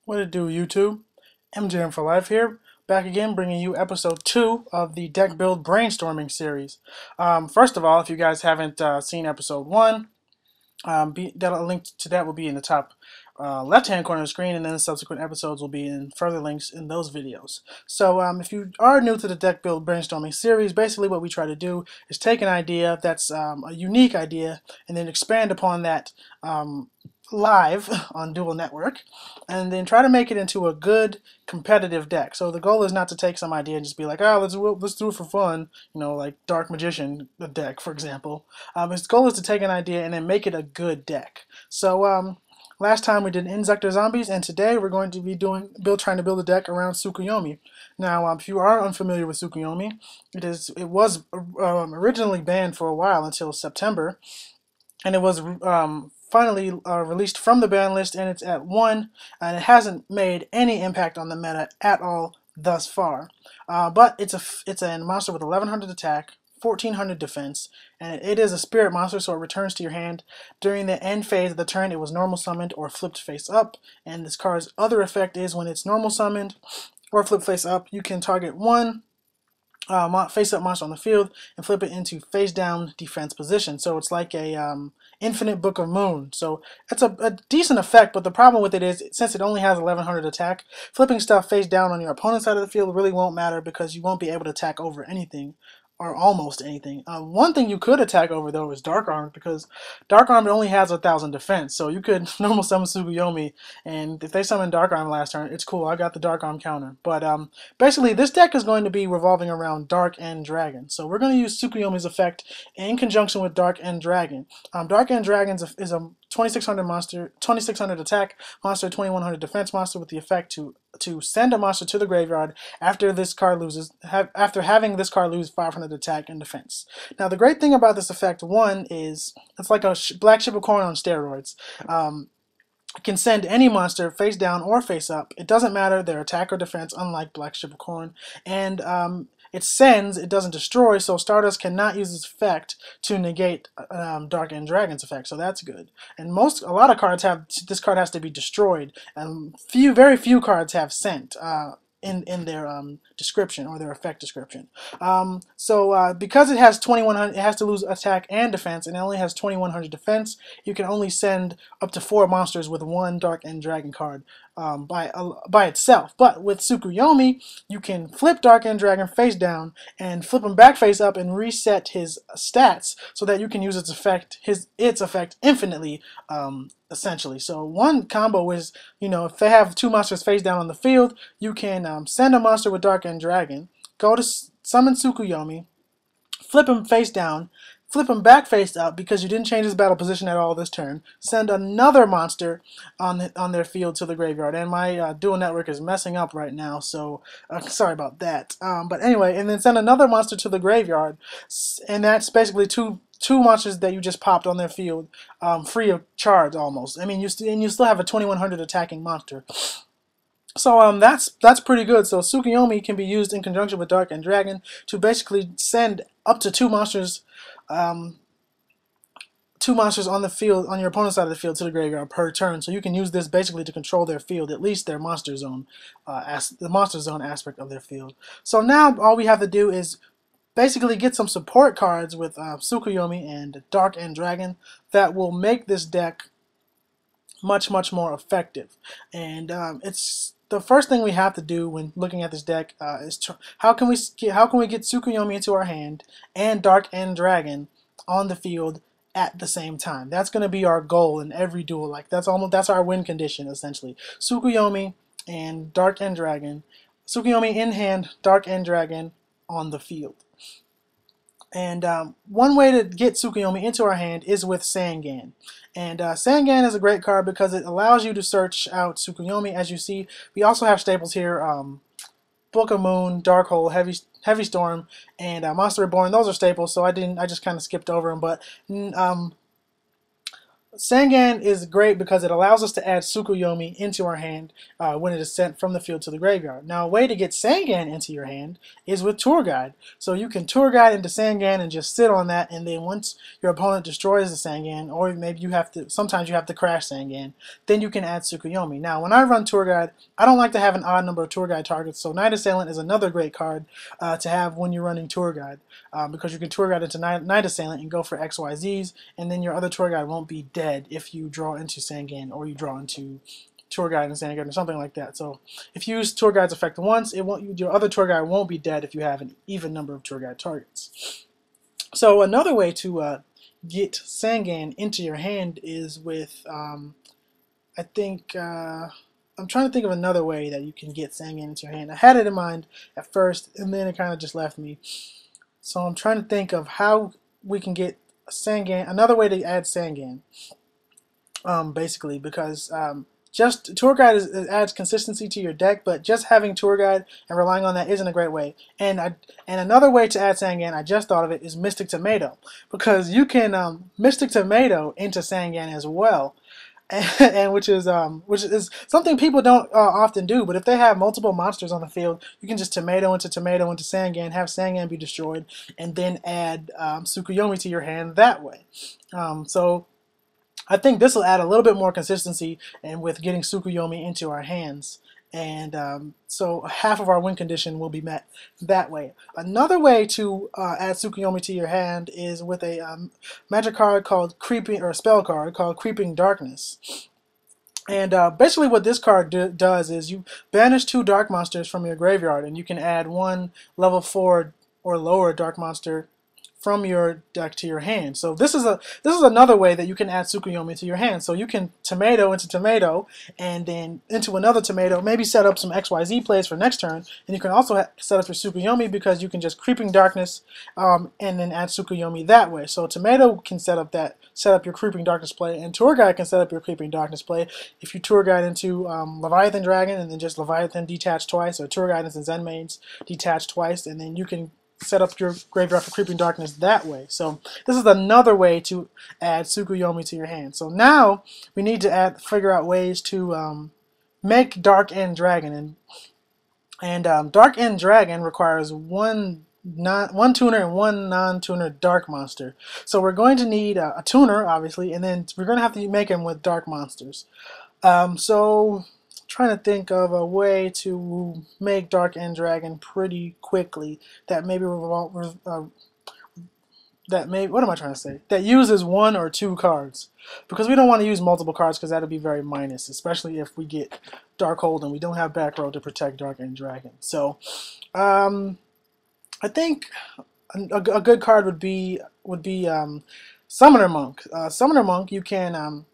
What it do, YouTube? MJM for Life here, back again, bringing you episode 2 of the deck build brainstorming series. First of all, if you guys haven't seen episode 1, a link to that will be in the top left-hand corner of the screen, and then the subsequent episodes will be in further links in those videos. So if you are new to the deck build brainstorming series, basically what we try to do is take an idea that's a unique idea and then expand upon that live on Dual Network, and then try to make it into a good competitive deck. So the goal is not to take some idea and just be like, oh, let's do it for fun, like Dark Magician deck, for example. His goal is to take an idea and then make it a good deck. So last time we did Inzektor Zombies, and today we're going to be trying to build a deck around Tsukuyomi. Now, if you are unfamiliar with Tsukuyomi, it was originally banned for a while until September, and it was finally released from the ban list, and it's at 1, and it hasn't made any impact on the meta at all thus far. But it's a monster with 1100 attack, 1400 defense, and it is a spirit monster, so it returns to your hand. During the end phase of the turn, it was normal summoned or flipped face up, and this card's other effect is when it's normal summoned or flipped face up, you can target one face-up monster on the field and flip it into face-down defense position. So it's like a infinite Book of Moon. So it's a decent effect, but the problem with it is, since it only has 1100 attack, flipping stuff face-down on your opponent's side of the field really won't matter because you won't be able to attack over anything, or almost anything. One thing you could attack over, though, is Dark Armed, because Dark Armed only has 1000 defense, so you could normal summon Tsukuyomi, and if they summon Dark Armed last turn, it's cool. I got the Dark Armed counter. But basically, this deck is going to be revolving around Dark End Dragon. So we're going to use Tsukuyomi's effect in conjunction with Dark End Dragon. Dark End Dragon is a 2600 monster, 2600 attack monster, 2100 defense monster with the effect to send a monster to the graveyard after after having this card lose 500 attack and defense. Now the great thing about this effect, one, is it's like a black ship of corn on steroids. It can send any monster face down or face up. It doesn't matter their attack or defense, unlike Black Ship of Corn. And it sends, it doesn't destroy, so Stardust cannot use this effect to negate Dark End Dragon's effect, so that's good. And a lot of cards this card has to be destroyed, and very few cards have sent in their description, or their effect description. Because it has 2100, it has to lose attack and defense, and it only has 2100 defense, you can only send up to 4 monsters with 1 Dark End Dragon card by itself. But with Tsukuyomi, you can flip Dark End Dragon face down and flip him back face up and reset his stats so that you can use its effect infinitely, essentially. So one combo is, if they have 2 monsters face down on the field, you can send a monster with Dark End Dragon, go to summon Tsukuyomi, flip him face down, flip him back face up because you didn't change his battle position at all this turn, send another monster on their field to the graveyard. And my Dual Network is messing up right now, so sorry about that. But anyway, and then send another monster to the graveyard, and that's basically two monsters that you just popped on their field, free of charge almost. I mean, you still have a 2100 attacking monster. So that's pretty good. So Tsukuyomi can be used in conjunction with Dark End Dragon to basically send up to 2 monsters, 2 monsters on the field, on your opponent's side of the field, to the graveyard per turn. So you can use this basically to control their field, at least their monster zone, the monster zone aspect of their field. So now all we have to do is basically get some support cards with Tsukuyomi and Dark End Dragon that will make this deck much more effective. And it's the first thing we have to do when looking at this deck is how can we get Tsukuyomi into our hand and Dark End Dragon on the field at the same time. That's going to be our goal in every duel. Like that's our win condition, essentially. Tsukuyomi and Dark End Dragon, Tsukuyomi in hand, Dark End Dragon on the field. And one way to get Tsukuyomi into our hand is with Sangan. And Sangan is a great card because it allows you to search out Tsukuyomi. As you see, we also have staples here, Book of Moon, Dark Hole, Heavy Storm, and Monster Reborn. Those are staples, so I just kind of skipped over them. But Sangan is great because it allows us to add Tsukuyomi into our hand when it is sent from the field to the graveyard. Now, a way to get Sangan into your hand is with Tour Guide. So you can Tour Guide into Sangan and just sit on that, and then once your opponent destroys the Sangan, or maybe you have to, sometimes you have to crash Sangan, then you can add Tsukuyomi. Now, when I run Tour Guide, I don't like to have an odd number of Tour Guide targets, so Night Assailant is another great card to have when you're running Tour Guide, because you can Tour Guide into Night Assailant and go for XYZs, and then your other Tour Guide won't be dead if you draw into Sangan or you draw into Tour Guide and Sangan or something like that. So if you use Tour Guide's effect once, your other Tour Guide won't be dead if you have an even number of Tour Guide targets. So another way to get Sangan into your hand is with, I'm trying to think of another way that you can get Sangan into your hand. I had it in mind at first, and then it kind of just left me. So I'm trying to think of how we can get Sangan, another way to add Sangan, basically, because just Tour Guide adds consistency to your deck, but just having Tour Guide and relying on that isn't a great way. And another way to add Sangan, I just thought of it, is Mystic Tomato, because you can Mystic Tomato into Sangan as well. And which is something people don't often do, but if they have multiple monsters on the field, you can just tomato into Sangan, have Sangan be destroyed, and then add Tsukuyomi to your hand that way. So I think this will add a little bit more consistency and with getting Tsukuyomi into our hands. And so half of our win condition will be met that way. Another way to add Tsukuyomi to your hand is with a magic card called Creeping, or a spell card called Creeping Darkness. And basically what this card does is you banish 2 dark monsters from your graveyard, and you can add 1 level 4 or lower dark monster from your deck to your hand. So this is another way that you can add Tsukuyomi to your hand. So you can tomato into tomato and then into another tomato, maybe set up some XYZ plays for next turn, and you can also set up your Tsukuyomi because you can just Creeping Darkness and then add Tsukuyomi that way. So tomato can set up your Creeping Darkness play, and Tour Guide can set up your Creeping Darkness play if you Tour Guide into Leviathan Dragon and then just Leviathan detach twice, or Tour Guide into Zen Mains detach twice, and then you can set up your graveyard for Creeping Darkness that way. So this is another way to add Tsukuyomi to your hand. So now we need to figure out ways to make Dark End Dragon, and Dark End Dragon requires one tuner and 1 non-tuner dark monster. So we're going to need a tuner, obviously, and then we're going to have to make him with dark monsters. So trying to think of a way to make Dark End Dragon pretty quickly that maybe what am I trying to say? That uses 1 or 2 cards, because we don't want to use multiple cards because that'll be very minus, especially if we get Darkhold and we don't have back row to protect Dark End Dragon. So I think a good card would be Summoner Monk. Summoner Monk, you can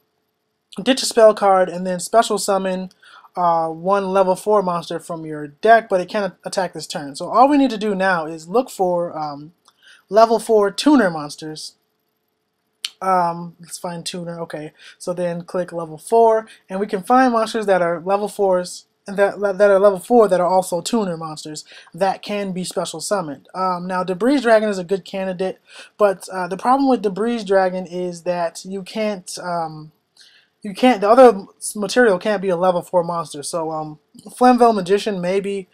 ditch a spell card and then special summon 1 level 4 monster from your deck, but it can't attack this turn. So all we need to do now is look for level 4 tuner monsters. Let's find tuner. Okay, so then click level 4, and we can find monsters that are level 4s and that are level 4 that are also tuner monsters that can be special summoned. Now Debris Dragon is a good candidate, but the problem with Debris Dragon is that you can't, the other material can't be a level 4 monster. So Flamvell Magician, maybe.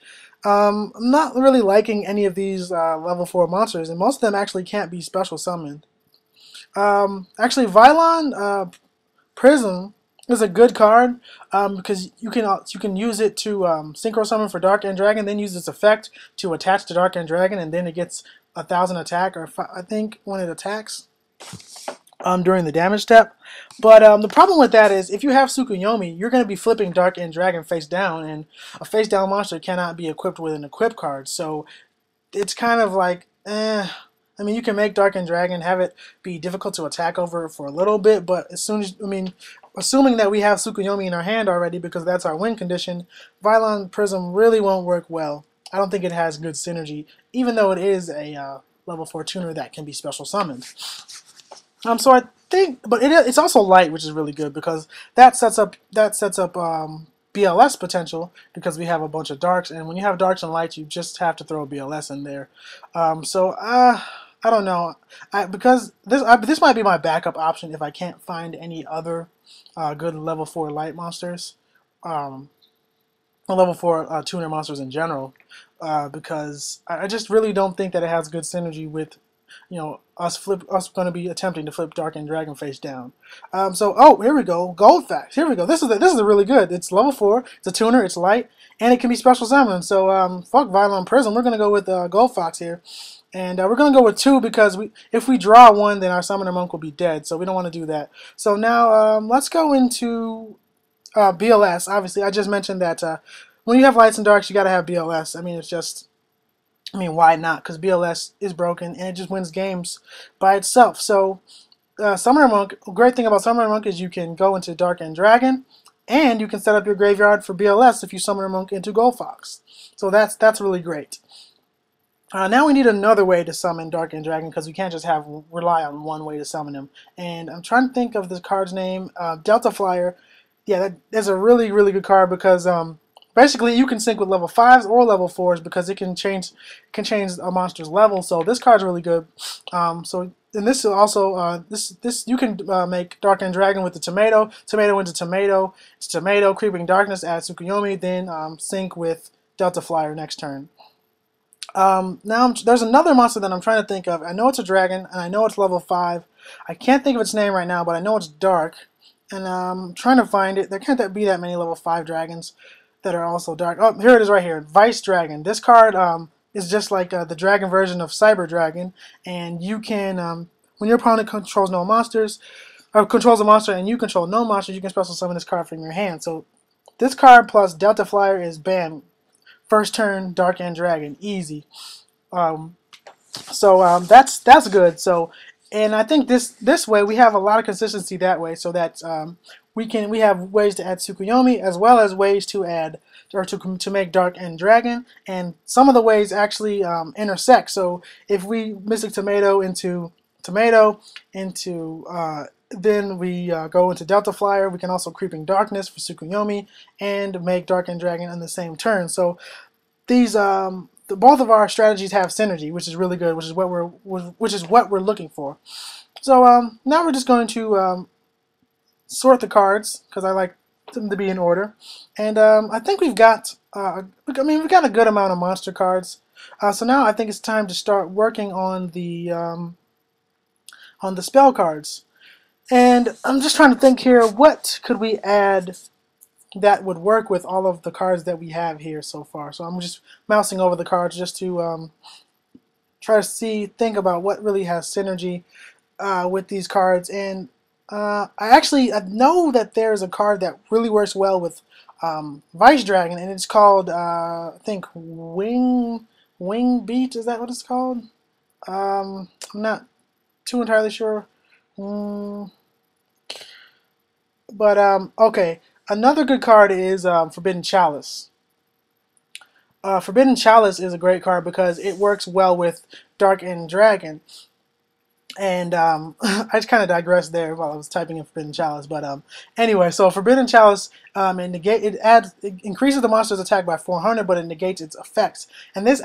I'm not really liking any of these level 4 monsters, and most of them actually can't be special summoned. Actually, Vylon Prism is a good card because you can use it to synchro summon for Dark End Dragon, then use its effect to attach to Dark End Dragon, and then it gets 1,000 attack, or I think when it attacks during the damage step. But the problem with that is if you have Tsukuyomi, you're going to be flipping Dark End Dragon face down, and a face down monster cannot be equipped with an equip card. So it's kind of like, I mean, you can make Dark End Dragon, have it be difficult to attack over for a little bit, but as soon as, assuming that we have Tsukuyomi in our hand already, because that's our win condition, Vylon Prism really won't work well. I don't think it has good synergy, even though it is a level 4 tuner that can be special summoned. So I think, but it's also light, which is really good because that sets up BLS potential, because we have a bunch of darks, and when you have darks and lights, you just have to throw BLS in there. I don't know. Because this might be my backup option if I can't find any other good level 4 light monsters, um, or level 4 tuner monsters in general. Because I just really don't think that it has good synergy with, us going to be attempting to flip Dark and Dragon face down. So here we go, Gold Fax. Here we go. This is a really good. It's level 4. It's a tuner. It's light, and it can be special summoned. So fuck Violent Prism. We're gonna go with Gold Fox here. And we're going to go with 2 because if we draw 1, then our Summoner Monk will be dead. So we don't want to do that. So now let's go into BLS. Obviously, I just mentioned that when you have lights and darks, you got to have BLS. I mean, why not? Because BLS is broken and it just wins games by itself. So Summoner Monk, great thing about Summoner Monk is you can go into Dark and Dragon, and you can set up your graveyard for BLS if you Summoner Monk into Gold Fox. So that's really great. Now we need another way to summon Dark and Dragon because we can't just rely on one way to summon him. And I'm trying to think of this card's name. Delta Flyer. Yeah, that's a really, really good card because basically you can sync with level 5s or level 4s because it can change a monster's level. So this card's really good. And this is also this you can make Dark and Dragon with the tomato into tomato. It's tomato, Creeping Darkness, add Tsukuyomi, then sync with Delta Flyer next turn. Now there's another monster that I'm trying to think of. I know it's a dragon, and I know it's level 5. I can't think of its name right now, but I know it's dark, and I'm trying to find it. There can't be that many level 5 dragons that are also dark. Oh, here it is right here. Vice Dragon. This card is just like the dragon version of Cyber Dragon, and you can, when your opponent controls no monsters, or controls a monster and you control no monsters, you can special summon this card from your hand. So this card plus Delta Flyer is bam. First turn, Dark and Dragon, easy. That's good. So, and I think this way we have a lot of consistency that way, so that we have ways to add Tsukuyomi as well as ways to add or to make Dark and Dragon, and some of the ways actually intersect. So if we Mystic Tomato into Tomato into then we go into Delta Flyer. We can also Creeping Darkness for Tsukuyomi and make Dark and Dragon on the same turn. So these both of our strategies have synergy, which is really good, which is what we're looking for. So now we're just going to sort the cards because I like them to be in order, and I think we've got we've got a good amount of monster cards. So now I think it's time to start working on the spell cards. And I'm just trying to think here, what could we add that would work with all of the cards that we have here so far. So I'm just mousing over the cards just to try to think about what really has synergy with these cards. And I know that there's a card that really works well with Vice Dragon, and it's called, I think, Wing Beat. Is that what it's called? I'm not too entirely sure. But okay, another good card is Forbidden Chalice. Forbidden Chalice is a great card because it works well with Dark and Dragon. And I just kind of digressed there while I was typing in Forbidden Chalice. But anyway, so Forbidden Chalice, it increases the monster's attack by 400, but it negates its effects. And this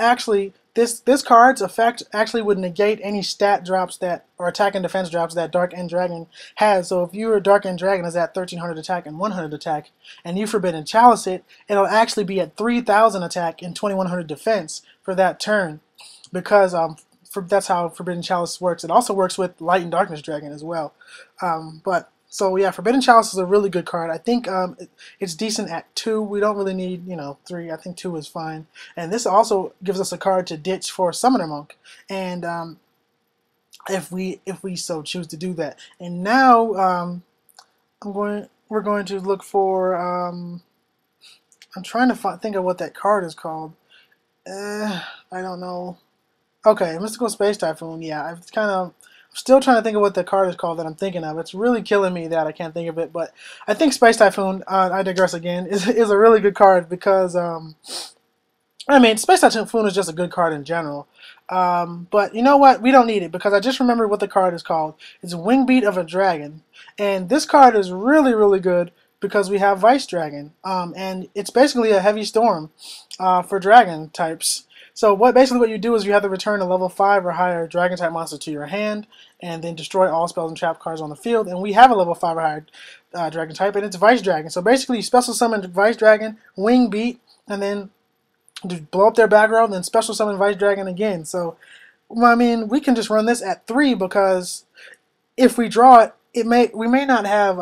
card's effect actually would negate any stat drops or attack and defense drops that Dark and Dragon has. So if your Dark and Dragon is at 1300 attack and 100 attack, and you Forbidden Chalice it'll actually be at 3000 attack and 2100 defense for that turn, because that's how Forbidden Chalice works. It also works with Light and Darkness Dragon as well. So yeah, Forbidden Chalice is a really good card. I think it's decent at 2. We don't really need 3. I think 2 is fine. And this also gives us a card to ditch for Summoner Monk, and if we so choose to do that. And now we're going to look for. I'm trying to think of what that card is called. I don't know. Okay, Mystical Space Typhoon. Yeah, I'm still trying to think of what the card is called that I'm thinking of. It's really killing me that I can't think of it. But I think Space Typhoon, I digress again, is a really good card because, Space Typhoon is just a good card in general. But you know what? We don't need it because I just remembered what the card is called. It's Wingbeat of a Dragon. And this card is really, really good because we have Vice Dragon. And it's basically a heavy storm for dragon types. So basically what you do is you have to return a level 5 or higher dragon type monster to your hand, and then destroy all spells and trap cards on the field. And we have a level 5 or higher dragon type, and it's Vice Dragon. So basically, you special summon Vice Dragon, Wing Beat, and then blow up their back row, and then special summon Vice Dragon again. So, well, I mean, we can just run this at 3 because if we draw it, we may not have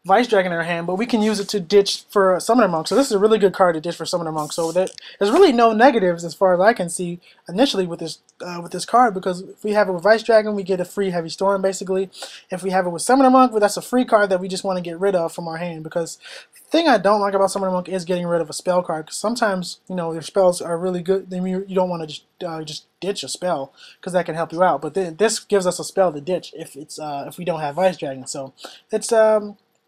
Vice Dragon in our hand, but we can use it to ditch for Summoner Monk. So this is a really good card to ditch for Summoner Monk. So there's really no negatives as far as I can see initially with this card, because if we have it with Vice Dragon, we get a free Heavy Storm basically. If we have it with Summoner Monk, well, that's a free card that we just want to get rid of from our hand, because the thing I don't like about Summoner Monk is getting rid of a spell card, because sometimes, you know, their spells are really good, then you don't want to just ditch a spell, because that can help you out. But then this gives us a spell to ditch if we don't have Vice Dragon. So it's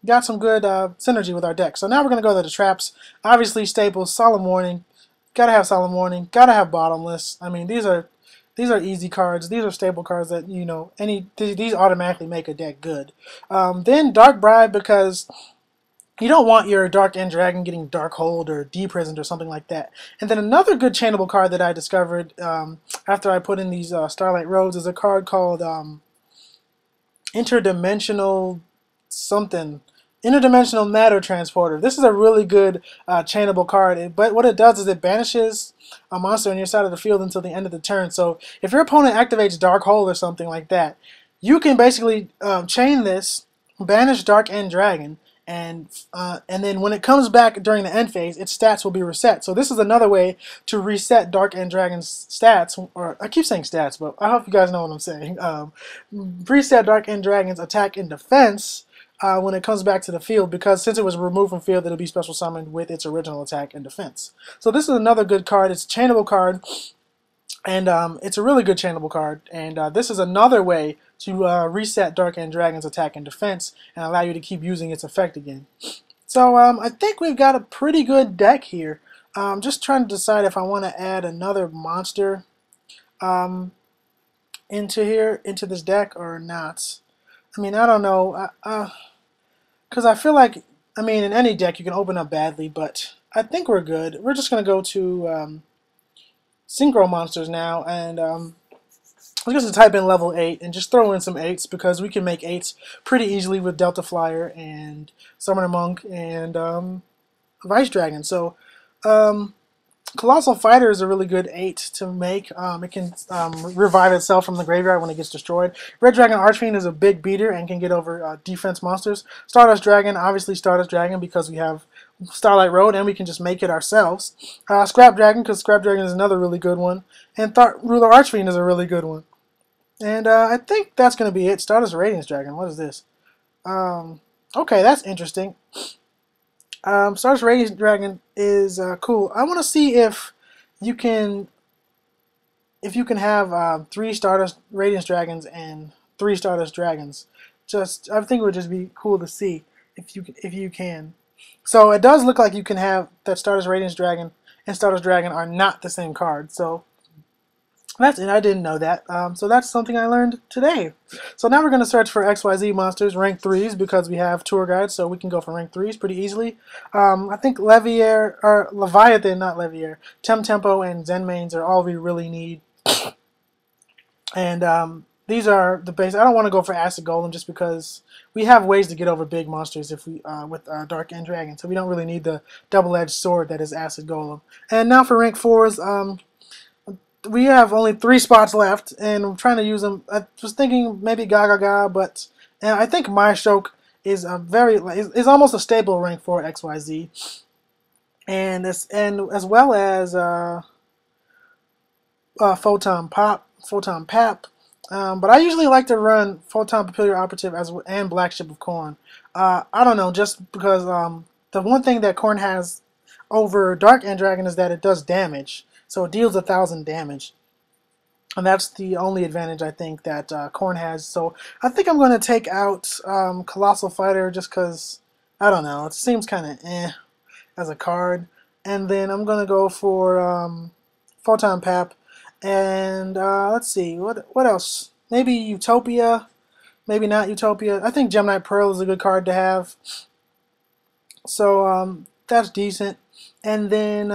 got some good synergy with our deck. So now we're going to go to the traps. Obviously, staples, Solemn Warning. Gotta have Solemn Warning. Gotta have Bottomless. I mean, these are easy cards. These are staple cards that, you know, these automatically make a deck good. Then Dark Bribe, because you don't want your Dark End Dragon getting Dark Hold or Deprisoned or something like that. And then another good chainable card that I discovered after I put in these Starlight Roads is a card called Interdimensional something. Interdimensional Matter Transporter. This is a really good chainable card, but what it does is it banishes a monster on your side of the field until the end of the turn. So if your opponent activates Dark Hole or something like that, you can basically chain this, banish Dark End Dragon, and then when it comes back during the end phase, its stats will be reset. So this is another way to reset Dark End Dragon's stats, or I keep saying stats, but I hope you guys know what I'm saying. Reset Dark End Dragon's attack and defense when it comes back to the field, because since it was removed from field, it'll be special summoned with its original attack and defense. So this is another good card. It's a chainable card, and it's a really good chainable card. And this is another way to reset Dark End Dragon's attack and defense and allow you to keep using its effect again. So I think we've got a pretty good deck here. Just trying to decide if I want to add another monster into this deck or not. I mean, I don't know. Because I feel like, I mean, in any deck you can open up badly, but I think we're good. We're just going to go to Synchro Monsters now, and I'm just going to type in level 8 and just throw in some 8s, because we can make 8s pretty easily with Delta Flyer and Summoner Monk and Vice Dragon. So Colossal Fighter is a really good 8 to make. It can revive itself from the graveyard when it gets destroyed. Red Dragon Archfiend is a big beater and can get over defense monsters. Stardust Dragon, obviously Stardust Dragon, because we have Starlight Road and we can just make it ourselves. Scrap Dragon, because Scrap Dragon is another really good one. And Thought Ruler Archfiend is a really good one. And I think that's going to be it. Stardust Radiance Dragon, what is this? Okay, that's interesting. Stardust Radiance Dragon is cool. I want to see if you can have 3 Stardust Radiance Dragons and 3 Stardust Dragons. I think it would just be cool to see if you can. So it does look like you can have that Stardust Radiance Dragon and Stardust Dragon are not the same card. So that's it. I didn't know that. So that's something I learned today. So now we're going to search for XYZ monsters, rank 3s, because we have tour guides, so we can go for rank 3s pretty easily. I think Leviathan, not Leviair, Tempo, and Zenmaines are all we really need. And these are the base. I don't want to go for Acid Golem just because we have ways to get over big monsters if we with Dark End Dragon, so we don't really need the double-edged sword that is Acid Golem. And now for rank 4s, we have only 3 spots left, and I'm trying to use them. I was thinking maybe Gaga, but I think Maestroke is is almost a stable rank 4 XYZ, and as well as Photon Pap. But I usually like to run Photon Papilliar Operative and Black Ship of Corn. I don't know, just because the one thing that Corn has over Dark End Dragon is that it does damage. So it deals 1,000 damage. And that's the only advantage I think that Corn has. So I think I'm going to take out Colossal Fighter just because, I don't know, it seems kind of as a card. And then I'm going to go for Photon Pap. And let's see, what else? Maybe Utopia, maybe not Utopia. I think Gemini Pearl is a good card to have. So that's decent. And then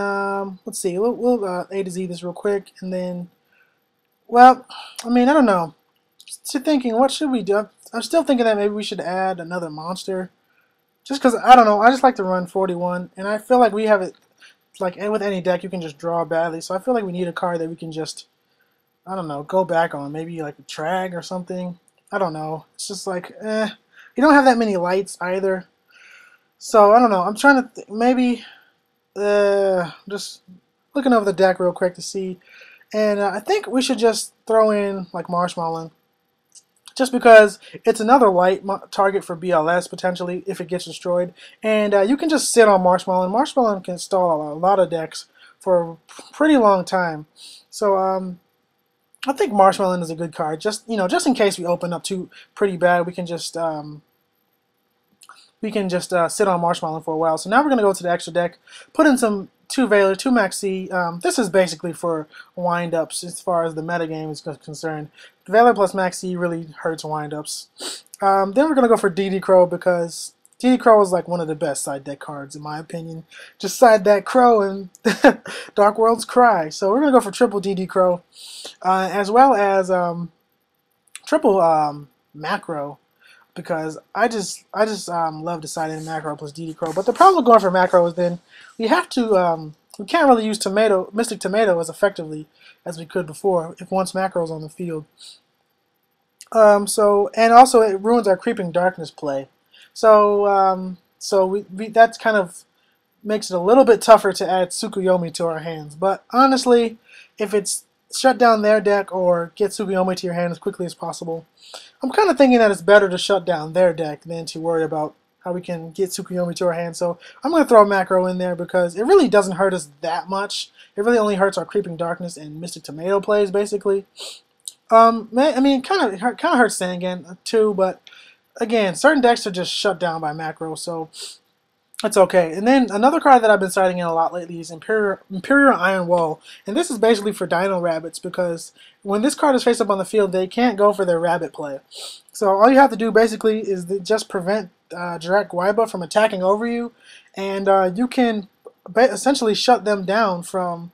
let's see, we'll A to Z this real quick, and then, well, I mean, I don't know. So thinking, what should we do? I'm still thinking that maybe we should add another monster. Just because, I don't know, I just like to run 41, and I feel like we have it, like with any deck, you can just draw badly. So I feel like we need a card that we can just, I don't know, go back on. Maybe like a Trag or something. I don't know. It's just like, You don't have that many lights either. So I don't know. I'm trying to maybe just looking over the deck real quick to see. And I think we should just throw in like Marshmallow. Just because it's another light target for BLS potentially if it gets destroyed. And you can just sit on Marshmallow. Marshmallow can stall a lot of decks for a pretty long time. So I think Marshmallow is a good card. Just just in case we open up too pretty bad, we can just sit on Marshmallow for a while. So now we're going to go to the extra deck, put in some 2 Valor, 2 Maxi. This is basically for wind-ups as far as the metagame is concerned. Valor plus Maxi really hurts wind-ups. Then we're going to go for DD Crow because DD Crow is like one of the best side deck cards in my opinion. Just side deck Crow and Dark Worlds cry. So we're going to go for triple DD Crow as well as triple Macro. Because I just love deciding macro plus DD Crow. But the problem with going for macro is then we have to we can't really use Mystic Tomato as effectively as we could before if once macro's on the field. And also it ruins our Creeping Darkness play. So that's kind of makes it a little bit tougher to add Tsukuyomi to our hands. But honestly, if it's shut down their deck or get Tsukuyomi to your hand as quickly as possible, I'm kind of thinking that it's better to shut down their deck than to worry about how we can get Tsukuyomi to our hand. So I'm going to throw Macro in there because it really doesn't hurt us that much. It really only hurts our Creeping Darkness and Mystic Tomato plays, basically. I mean, it kind of hurts Sangan too, but again, certain decks are just shut down by Macro, so that's okay. And then another card that I've been citing in a lot lately is Imperial Iron Wall. And this is basically for Dino Rabbits because when this card is face up on the field, they can't go for their rabbit play. So all you have to do basically is just prevent Direct Waiba from attacking over you. And you can essentially shut them down from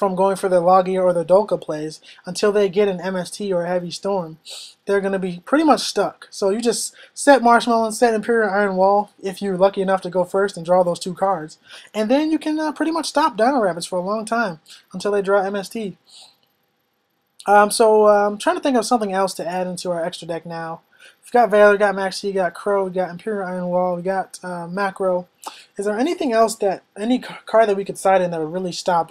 going for their Logia or their Dolka plays until they get an MST or a Heavy Storm. They're going to be pretty much stuck. So you just set Marshmallow and set Imperial Iron Wall if you're lucky enough to go first and draw those 2 cards. And then you can pretty much stop Dino Rabbits for a long time until they draw MST. I'm trying to think of something else to add into our extra deck now. We've got Valor, we got Maxi, we got Crow, we got Imperial Iron Wall, we got Macro. Is there anything else any card that we could side in that would really stop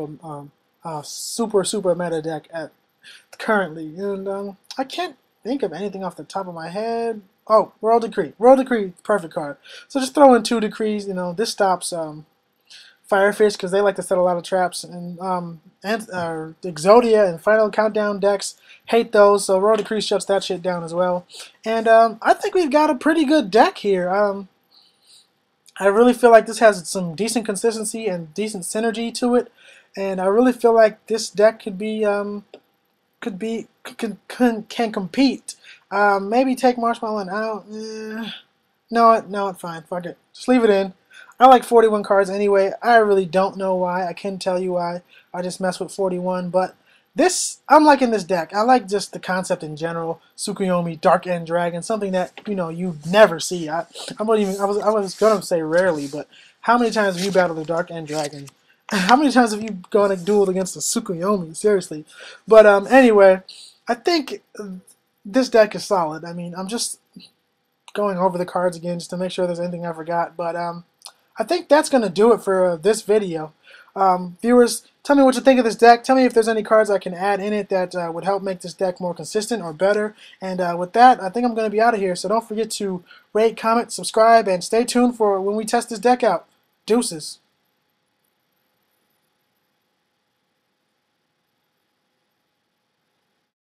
super meta deck at currently? And I can't think of anything off the top of my head. Oh, World Decree. World Decree, perfect card. So just throw in 2 Decrees. This stops Firefish because they like to set a lot of traps, and Exodia and Final Countdown decks hate those. So World Decree shuts that shit down as well. And I think we've got a pretty good deck here. I really feel like this has some decent consistency and decent synergy to it. And I really feel like this deck can compete. Maybe take Marshmallow out. No, it's fine. Fuck it. Just leave it in. I like 41 cards anyway. I really don't know why. I can't tell you why. I just mess with 41. But I'm liking this deck. I like just the concept in general. Tsukuyomi, Dark End Dragon, something that you never see. I was gonna say rarely, but how many times have you battled a Dark End Dragon? How many times have you gone and dueled against a Tsukuyomi? Seriously. But anyway, I think this deck is solid. I mean, I'm just going over the cards again just to make sure there's anything I forgot. But I think that's going to do it for this video. Viewers, tell me what you think of this deck. Tell me if there's any cards I can add in it that would help make this deck more consistent or better. And with that, I think I'm going to be out of here. So don't forget to rate, comment, subscribe, and stay tuned for when we test this deck out. Deuces.